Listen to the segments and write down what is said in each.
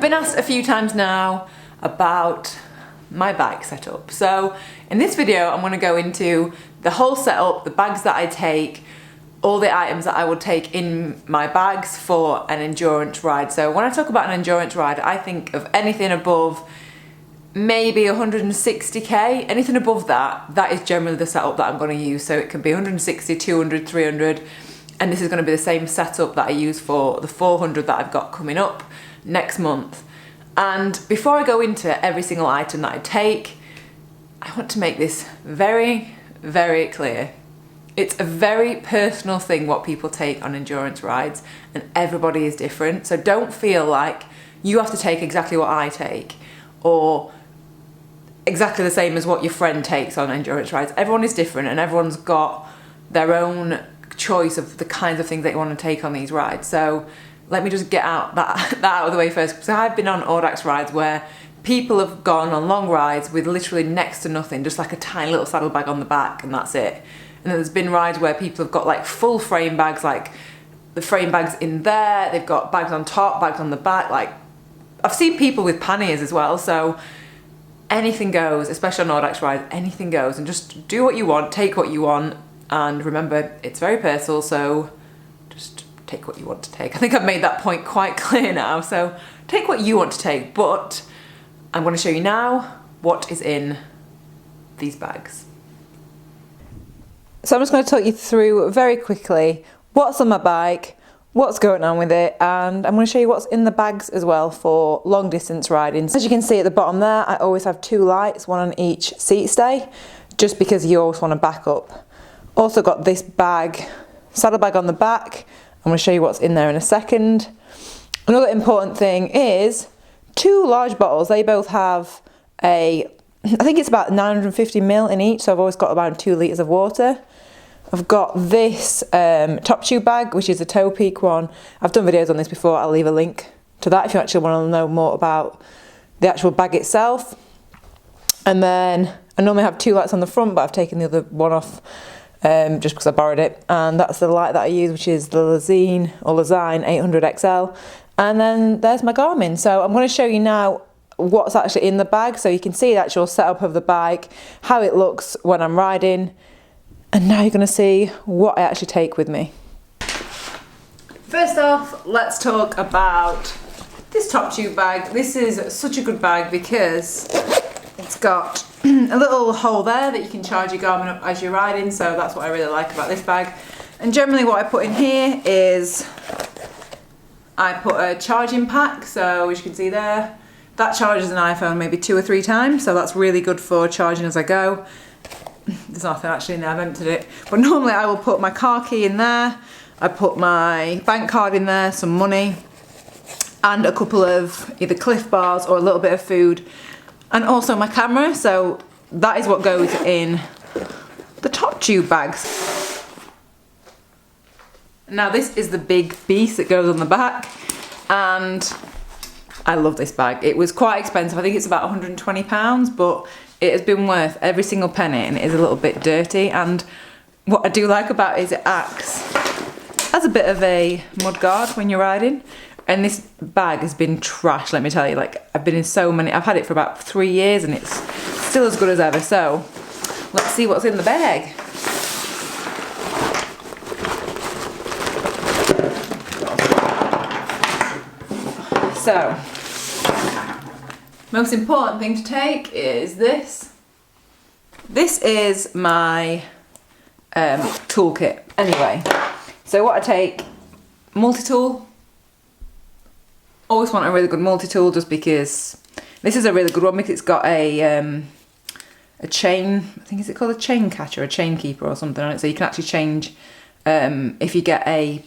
been asked a few times now about my bike setup. So in this video, I'm gonna go into the whole setup, the bags that I take, all the items that I will take in my bags for an endurance ride. So when I talk about an endurance ride, I think of anything above maybe 160k, anything above that, that is generally the setup that I'm gonna use. So it can be 160, 200, 300, and this is gonna be the same setup that I use for the 400 that I've got coming up next month. And before I go into every single item that I take, I want to make this very, very clear. It's a very personal thing what people take on endurance rides, and everybody is different. So don't feel like you have to take exactly what I take or exactly the same as what your friend takes on endurance rides. Everyone is different and everyone's got their own choice of the kinds of things that you want to take on these rides. So let me just get that out of the way first, because I've been on Audax rides where people have gone on long rides with literally next to nothing, just like a tiny little saddlebag on the back, and that's it. And then there's been rides where people have got like full frame bags, like the frame bags in there, they've got bags on top, bags on the back. Like I've seen people with panniers as well. So anything goes, especially on Audax rides, anything goes, and just do what you want, take what you want, and remember, it's very personal, so just take what you want to take. I think I've made that point quite clear now, so take what you want to take, but I'm going to show you now what is in these bags. So I'm just going to talk you through very quickly what's on my bike, what's going on with it, and I'm going to show you what's in the bags as well for long distance riding. As you can see at the bottom there, I always have 2 lights, one on each seat stay, just because you always want to back up. Also got this bag, saddlebag on the back. I'm going to show you what's in there in a second. Another important thing is 2 large bottles. They both have I think it's about 950 ml in each, so I've always got about 2 litres of water. I've got this top tube bag, which is a Toe Peak one. I've done videos on this before. I'll leave a link to that if you actually want to know more about the actual bag itself. And then I normally have 2 lights on the front, but I've taken the other one off just because I borrowed it. And that's the light that I use, which is the Lazine 800 XL. And then there's my Garmin. So I'm going to show you now what's actually in the bag, so you can see the actual setup of the bike, how it looks when I'm riding. And now you're going to see what I actually take with me. First off, let's talk about this top tube bag. This is such a good bag because it's got a little hole there that you can charge your Garmin up as you're riding, so that's what I really like about this bag. And generally what I put in here is I put a charging pack, so as you can see there, that charges an iPhone maybe 2 or 3 times, so that's really good for charging as I go. There's nothing actually in there, I've emptied it. But normally I will put my car key in there, I put my bank card in there, some money, and a couple of either Cliff Bars or a little bit of food, and also my camera. So that is what goes in the top tube bags. Now this is the big beast that goes on the back, and I love this bag. It was quite expensive, I think it's about £120, but it has been worth every single penny, and it is a little bit dirty. And what I do like about it is it acts as a bit of a mud guard when you're riding. And this bag has been trash, let me tell you. Like, I've been in so many, I've had it for about 3 years and it's still as good as ever. So let's see what's in the bag. So, most important thing to take is this. This is my toolkit. Anyway, so what I take, multi-tool. Always want a really good multi-tool, just because this is a really good one, because it's got a chain, I think, is it called a chain catcher, a chain keeper or something on it, so you can actually change, if you get a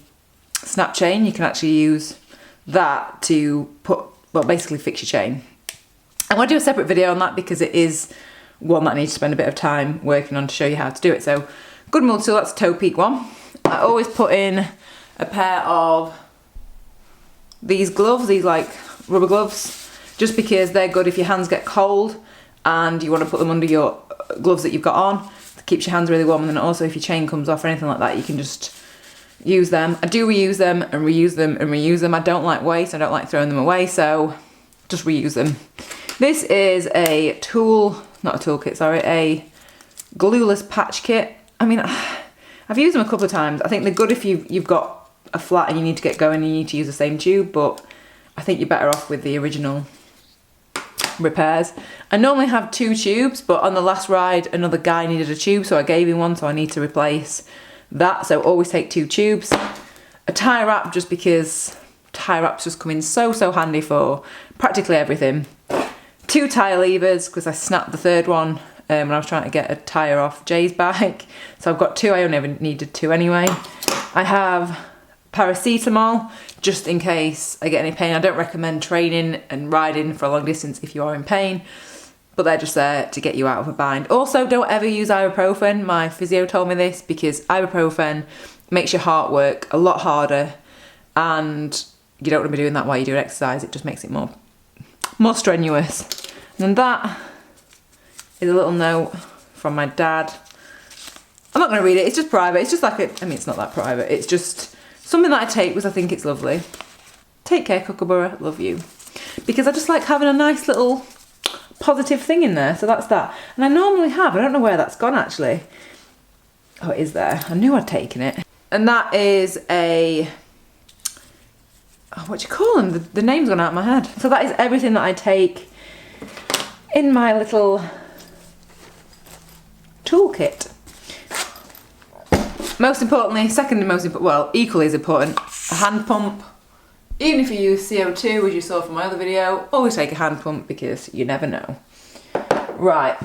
snap chain, you can actually use that to basically fix your chain. I'm going to do a separate video on that because it is one that I need to spend a bit of time working on to show you how to do it. So good multi-tool, that's a Toe Peak one. I always put in a pair of these gloves, these like rubber gloves, just because they're good if your hands get cold and you want to put them under your gloves that you've got on. It keeps your hands really warm, and then also if your chain comes off or anything like that, you can just use them. I do reuse them and reuse them and reuse them. I don't like waste, I don't like throwing them away, so just reuse them. This is a toolkit, sorry, a glueless patch kit. I mean, I've used them a couple of times. I think they're good if you've got a flat and you need to get going and you need to use the same tube, but I think you're better off with the original repairs. I normally have 2 tubes, but on the last ride another guy needed a tube, so I gave him one, so I need to replace that. So always take 2 tubes. A tie wrap, just because tie wraps just come in so handy for practically everything. 2 tyre levers, because I snapped the third one when I was trying to get a tyre off Jay's bike. So I've got 2, I only ever needed 2 anyway. I have paracetamol, just in case I get any pain. I don't recommend training and riding for a long distance if you are in pain, but they're just there to get you out of a bind. Also, don't ever use ibuprofen. My physio told me this, because ibuprofen makes your heart work a lot harder, and you don't want to be doing that while you're doing exercise. It just makes it more strenuous. And then that is a little note from my dad. I'm not going to read it, it's just private. It's just like I mean, it's not that private. It's just something that I take because I think it's lovely. Take care, Kookaburra, love you. Because I just like having a nice little positive thing in there, so that's that. And I normally have, I don't know where that's gone actually. Oh, it is there. I knew I'd taken it. And that is a, oh, what do you call them? The name's gone out of my head. So that is everything that I take in my little toolkit. Most importantly, second most important, well, equally as important, a hand pump. Even if you use CO2, as you saw from my other video, always take a hand pump because you never know. Right,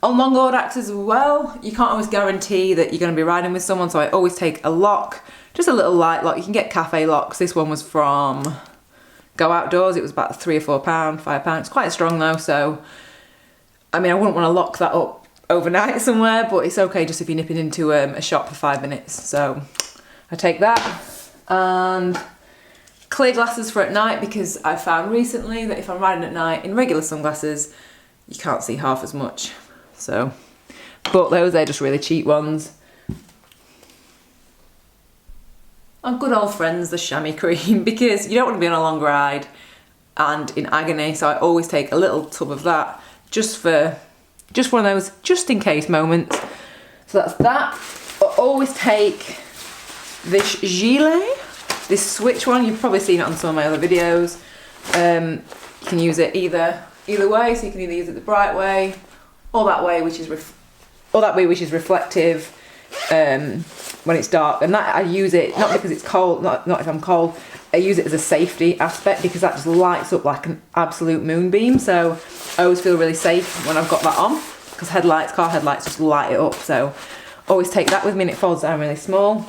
on longboard axes as well, you can't always guarantee that you're going to be riding with someone, so I always take a lock, just a little light lock. You can get cafe locks. This one was from Go Outdoors. It was about £3 or £4, £5. It's quite strong though, so I mean, I wouldn't want to lock that up overnight somewhere, but it's okay just if you're nipping into a shop for 5 minutes. So I take that, and clear glasses for at night, because I found recently that if I'm riding at night in regular sunglasses, you can't see half as much. So, but those are just really cheap ones. Our good old friends, the chamois cream, because you don't want to be on a long ride and in agony, so I always take a little tub of that, just one of those just in case moments. So that's that. I always take this gilet, this switch one. You've probably seen it on some of my other videos. You can use it either way, so you can either use it the bright way or that way, which is reflective when it's dark. And that I use it not because it's cold, not if I'm cold. I use it as a safety aspect, because that just lights up like an absolute moonbeam. So I always feel really safe when I've got that on, because car headlights just light it up. So always take that with me, and it folds down really small.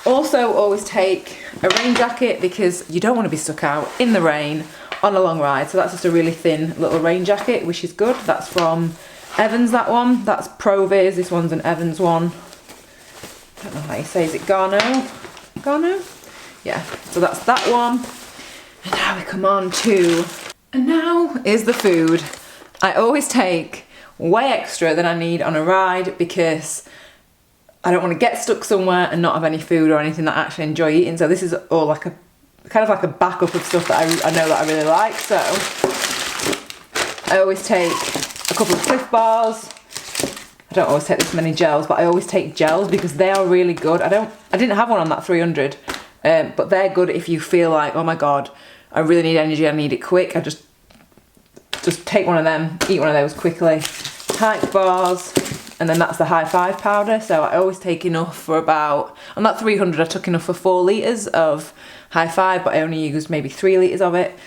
Also always take a rain jacket, because you don't want to be stuck out in the rain on a long ride. So that's just a really thin little rain jacket, which is good. That's from Evans, that one. That's Provis. This one's an Evans one. I don't know how you say, is it Garno? Yeah, so that's that one. And now we come on to, and now is the food. I always take way extra than I need on a ride, because I don't want to get stuck somewhere and not have any food or anything that I actually enjoy eating. So this is all like a kind of like a backup of stuff that I know that I really like. So I always take a couple of Cliff Bars. I don't always take this many gels, but I always take gels because they are really good. I didn't have one on that 300, but they're good if you feel like, oh my god, I really need energy, I need it quick. I just take one of them, eat one of those quickly. Hike bars, and then that's the high five powder. So I always take enough for about, on that 300 I took enough for 4 litres of high five, but I only used maybe 3 litres of it.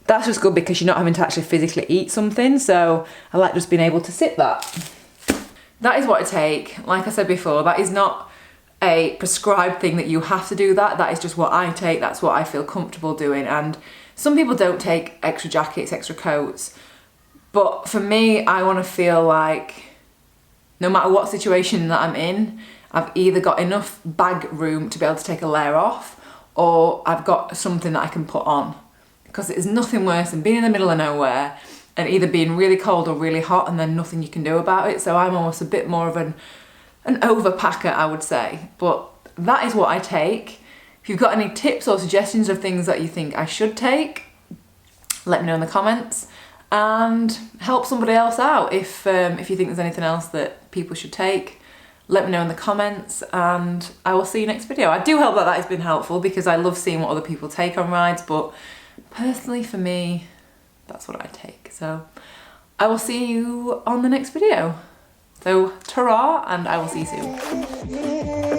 That's just good because you're not having to actually physically eat something, so I like just being able to sip that. That is what I take. Like I said before, that is not a prescribed thing that you have to do that. That is just what I take. That's what I feel comfortable doing. And some people don't take extra jackets, extra coats. But for me, I want to feel like no matter what situation that I'm in, I've either got enough bag room to be able to take a layer off, or I've got something that I can put on. Because there's nothing worse than being in the middle of nowhere and either being really cold or really hot and then nothing you can do about it. So I'm almost a bit more of an overpacker, I would say. But that is what I take. If you've got any tips or suggestions of things that you think I should take, let me know in the comments and help somebody else out. If you think there's anything else that people should take, let me know in the comments and I will see you next video. I do hope that that has been helpful because I love seeing what other people take on rides, but personally for me, that's what I take. So I will see you on the next video. So ta-ra, and I will see you soon.